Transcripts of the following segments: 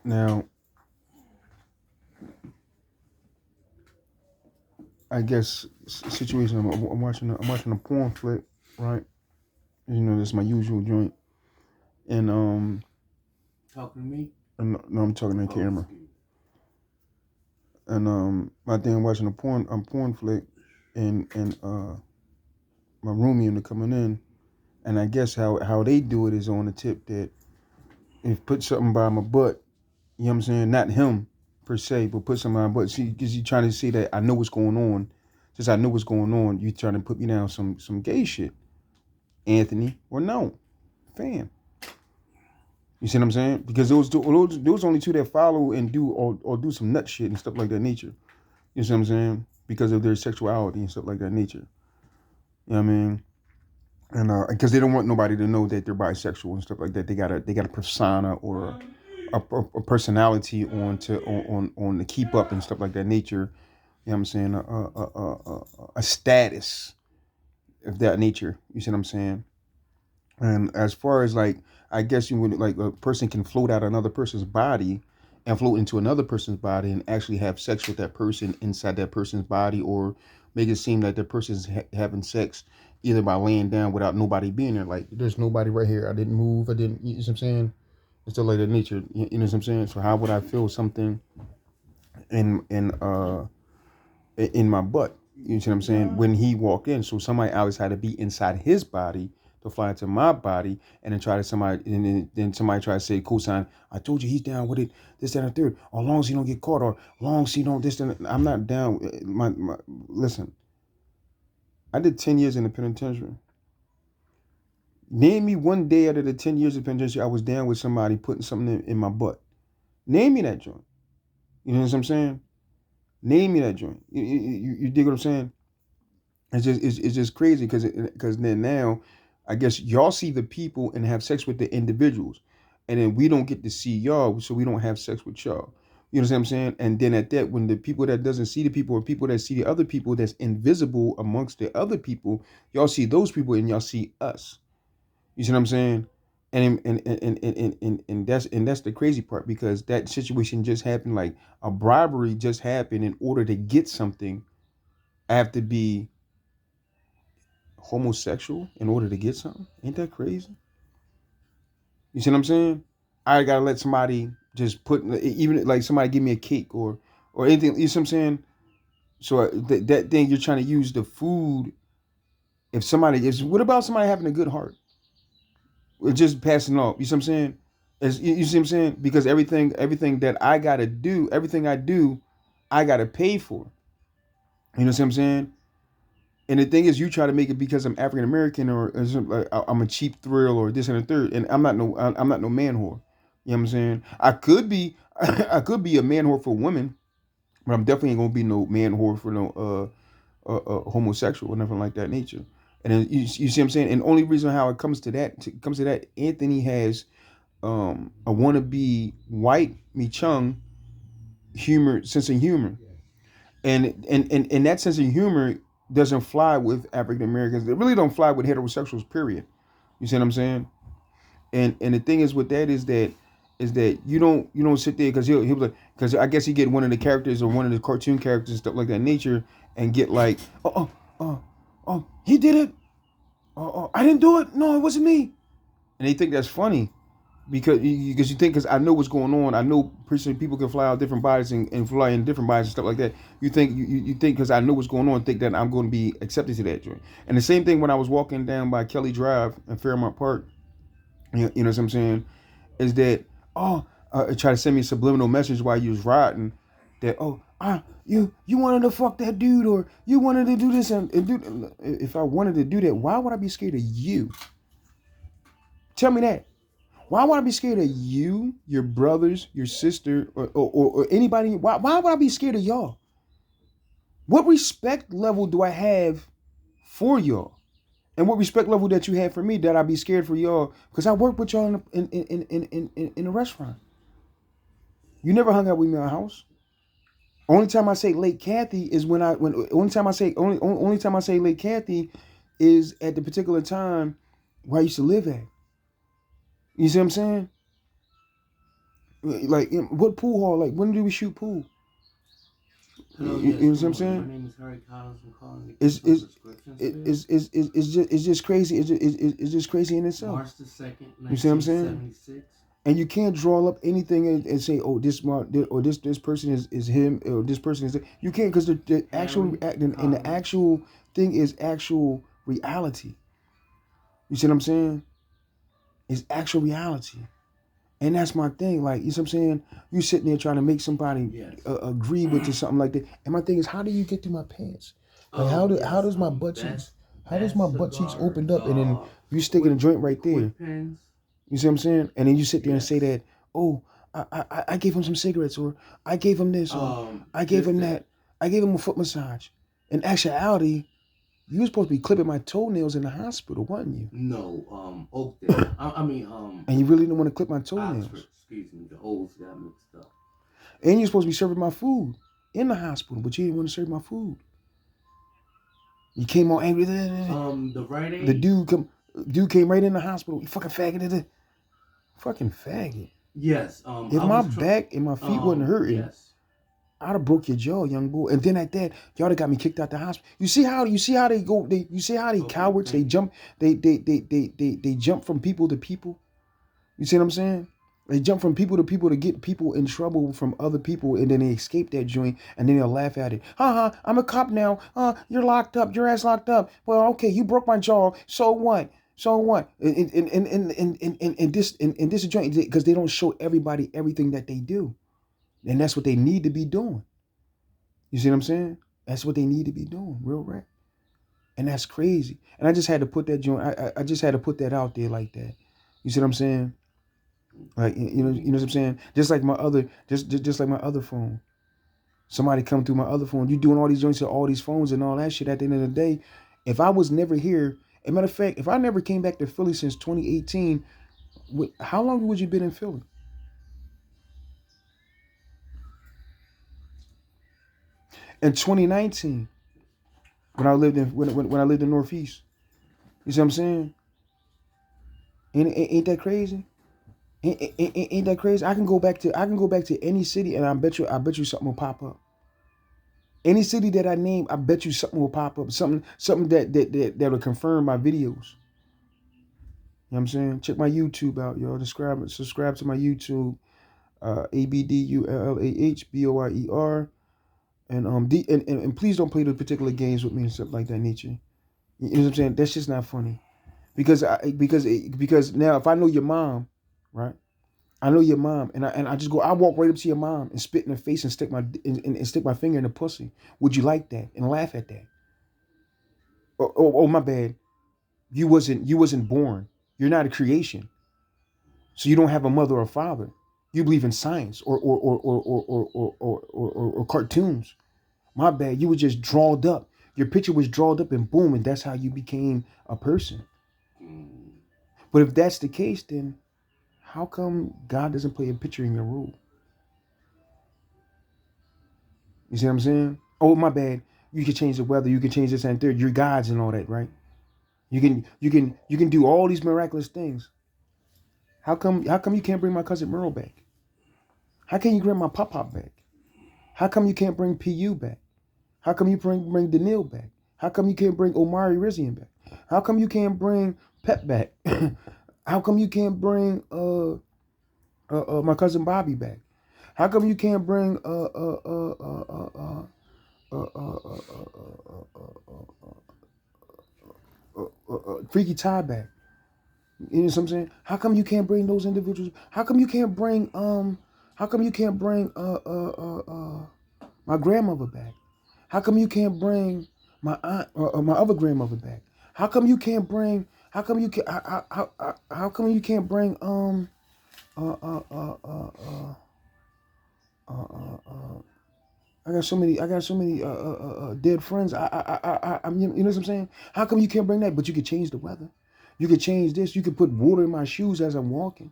Now, I guess situation. I'm watching. I'm watching a porn flick, right? You know, that's my usual joint, and Talking to me? no, I'm talking to the camera, and my thing watching a porn flick, and my roomie and coming in, and I guess how they do it is on the tip that if put something by my butt, you know what I'm saying, not him per se, but put something by my butt. See, because you trying to see that I know what's going on. Since I know what's going on, you trying to put me down some gay shit, Anthony, or no, fam. You see what I'm saying? Because those only two that follow and do or do some nut shit and stuff like that nature. You see what I'm saying? Because of their sexuality and stuff like that nature. You know what I mean? And because they don't want nobody to know that they're bisexual and stuff like that. They got a persona or a personality on the keep up and stuff like that nature. You know what I'm saying? A status of that nature. You see what I'm saying? And as far as like, I guess you would like a person can float out another person's body and float into another person's body and actually have sex with that person inside that person's body, or make it seem like that person's having sex either by laying down without nobody being there. Like there's nobody right here. I didn't move. I didn't. You know what I'm saying? It's still like that nature. You know what I'm saying? So how would I feel something in in uh in my butt? You see what I'm saying? When he walked in, so somebody always had to be inside his body to fly into my body, and then try to somebody, and then somebody try to say, "Cosign, I told you he's down with it, this, that, and the third. Or long as he don't get caught, or long as he don't this, and I'm not down. Listen, I did 10 years in the penitentiary. Name me one day out of the 10 years of penitentiary I was down with somebody putting something in my butt. Name me that joint. You know what I'm saying? Name me that joint. You dig what I'm saying? It's just crazy because then now, I guess y'all see the people and have sex with the individuals, and then we don't get to see y'all, so we don't have sex with y'all. You know what I'm saying? And then at that, when the people that doesn't see the people or people that see the other people that's invisible amongst the other people, y'all see those people and y'all see us. You see what I'm saying? And that's the crazy part, because that situation just happened, like a bribery just happened. In order to get something, I have to be homosexual in order to get something. Ain't that crazy? You see what I'm saying? I gotta let somebody just put, even like somebody give me a cake or anything. You see what I'm saying? So that thing you're trying to use the food. If somebody is, what about somebody having a good heart? Or just passing off. You see what I'm saying? You see what I'm saying? Because everything that I gotta do, everything I do, I gotta pay for. You know what I'm saying? And the thing is, you try to make it because I'm African American, or like, I'm a cheap thrill or this and the third. And I'm not no man whore. You know what I'm saying? I could be I could be a man whore for women, but I'm definitely ain't gonna be no man whore for no homosexual or nothing like that nature. And then you see what I'm saying? And the only reason how it comes to that, Anthony has a wannabe white me chung humor, sense of humor, and that sense of humor doesn't fly with African Americans. It really don't fly with heterosexuals. Period. You see what I'm saying? And the thing is with that is that you don't sit there, because he'll be like, because I guess he get one of the characters or one of the cartoon characters and stuff like that nature, and get like, he did it. I didn't do it. No, it wasn't me. And they think that's funny, because you think, because I know what's going on. I know personally people can fly out different bodies and fly in different bodies and stuff like that. You think because I know what's going on, think that I'm going to be accepted to that joint. And the same thing when I was walking down by Kelly Drive in Fairmont Park. You know what I'm saying? Is that, try to send me a subliminal message while you was riding, that, you wanted to fuck that dude, or you wanted to do this and do. If I wanted to do that, why would I be scared of you? Tell me that. Why would I be scared of you, your brothers, your sister, or anybody? Why would I be scared of y'all? What respect level do I have for y'all? And what respect level that you have for me, that I be scared for y'all? Because I work with y'all in a restaurant. You never hung out with me in my house. Only time I say Lake Kathy is when only time I say Lake Kathy is at the particular time where I used to live at. You see what I'm saying? Like, what pool hall? Like, when do we shoot pool? Hello, You yes, know what good I'm morning. saying? My name is Harry Collins. I'm calling to get It's some it's prescriptions it- filled. it's just crazy. It's just crazy in itself. March the 2nd, You see what I'm saying? 1976. And you can't draw up anything and say, oh, this person is him, or this person is. You can't, because the actual Harry act and the Collins. actual thing is actual reality. You see what I'm saying? It's actual reality. And that's my thing. Like, you see what I'm saying? You sitting there trying to make somebody Yes. agree with to something like that. And my thing is, how do you get through my pants? Like, how Yes. does my butt cheeks, how does my Best butt cheeks cigar. opened up, and then you sticking a Quick, joint right there? quick pens. You see what I'm saying? And then you sit there and say Yes. that, oh, I gave him some cigarettes, or I gave him this, or I gave Just him that. I gave him a foot massage. In actuality, you were supposed to be clipping my toenails in the hospital, wasn't you? No, Oakdale. I mean, And you really didn't want to clip my toenails. Oxford. Excuse me. The O's got mixed up. And you're supposed to be serving my food in the hospital, but you didn't want to serve my food. You came all angry. The Rite Aid. The dude came right in the hospital. You fucking faggot. Fucking faggot. Yes. If my back and my feet wasn't hurting, yes. I'd have broke your jaw, young boy. And then at that, y'all got me kicked out the hospital. You see how they go. You see how they cowards. They jump. They jump from people to people. You see what I'm saying? They jump from people to get people in trouble from other people, and then they escape that joint, and then they'll laugh at it. I'm a cop now. You're locked up. Your ass locked up. Well, okay, you broke my jaw. So what? So what? In this joint, because they don't show everybody everything that they do, and that's what they need to be doing. You see what I'm saying? That's what they need to be doing, real rap. And that's crazy. And I just had to put that joint. I just had to put that out there like that. You see what I'm saying? Like, you know what I'm saying? Just like my other, just like my other phone. Somebody come through my other phone. You doing all these joints to all these phones and all that shit. At the end of the day, if I was never here, as a matter of fact, if I never came back to Philly since 2018, how long would you been in Philly? In 2019, when I lived in when I lived in Northeast, you see what I'm saying? Ain't that crazy? Ain't that crazy? I can go back to any city, and I bet you something will pop up. Any city that I name, I bet you something will pop up. Something that will confirm my videos. You know what I'm saying? Check my YouTube out, y'all. Subscribe to my YouTube, ABDULLAHBOYER. And please don't play the particular games with me and stuff like that, nature. You know what I'm saying? That's just not funny. Because now if I know your mom, right? I know your mom, and I just go. I walk right up to your mom and spit in her face and stick my finger in the pussy. Would you like that and laugh at that? Oh, my bad. You wasn't born. You're not a creation, so you don't have a mother or father. You believe in science or cartoons. My bad. You were just drawed up. Your picture was drawed up, and boom, and that's how you became a person. But if that's the case, then how come God doesn't play a picture in your role? You see what I'm saying? Oh, my bad. You can change the weather. You can change this and third. You're gods and all that, right? You can do all these miraculous things. How come you can't bring my cousin Merle back? How can you bring my pop back? How come you can't bring PU back? How come you bring Daniil back? How come you can't bring Omari Rizian back? How come you can't bring Pep back? How come you can't bring my cousin Bobby back? How come you can't bring Freaky Ty back? You know what I'm saying? How come you can't bring those individuals? How come you can't bring my grandmother back? How come you can't bring my aunt or my other grandmother back? How come you can't bring? How come you can? How come you can't bring uh uh uh uh uh I got so many dead friends. You know what I'm saying? How come you can't bring that? But you could change the weather. You could change this. You could put water in my shoes as I'm walking.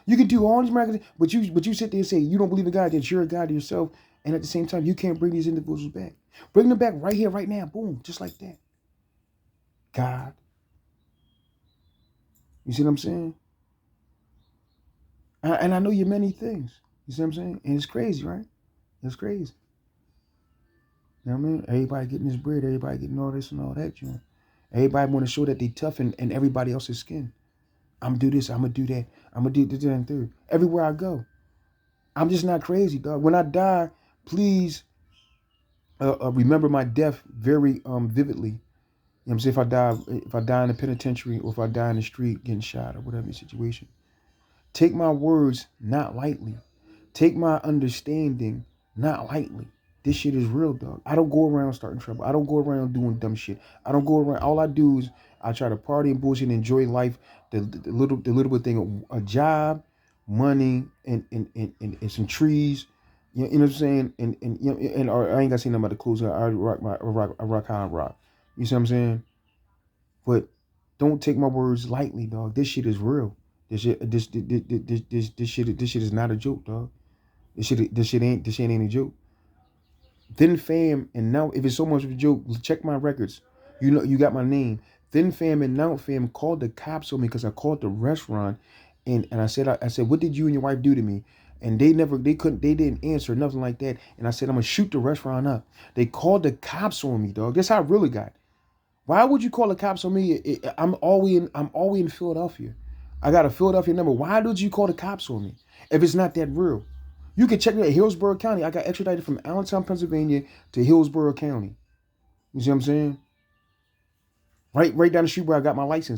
You could do all these miracles, but you sit there and say you don't believe in God, that you're a God yourself, and at the same time you can't bring these individuals back. Bring them back right here, right now, boom, just like that. God, you see what I'm saying? And I know you're many things. You see what I'm saying? And it's crazy, right? It's crazy. You know what I mean? Everybody getting this bread, everybody getting all this and all that, you know. Everybody want to show that they tough in everybody else's skin. I'm gonna do this, I'm gonna do that, I'm gonna do this and third. Everywhere I go. I'm just not crazy, dog. When I die, please remember my death very vividly. You know what I'm saying? If I die in the penitentiary or if I die in the street getting shot or whatever the situation. Take my words not lightly. Take my understanding not lightly. This shit is real, dog. I don't go around starting trouble. I don't go around doing dumb shit. I don't go around. All I do is I try to party and bullshit and enjoy life. The little bit thing, a job, money, and some trees. You know what I'm saying? And you know, and or I ain't got to say nothing about the clothes. I already rock how I rock. You see what I'm saying? But don't take my words lightly, dog. This shit is real. This shit is not a joke, dog. This shit ain't a joke. Then fam and now if it's so much of a joke, check my records. You know you got my name. Then fam and now fam called the cops on me because I called the restaurant and I said, what did you and your wife do to me? And they didn't answer, nothing like that. And I said, I'm gonna shoot the restaurant up. They called the cops on me, dog. That's how I really got. Why would you call the cops on me? I'm always in Philadelphia. I got a Philadelphia number. Why did you call the cops on me if it's not that real? You can check me at Hillsborough County. I got extradited from Allentown, Pennsylvania to Hillsborough County. You see what I'm saying? Right down the street where I got my license.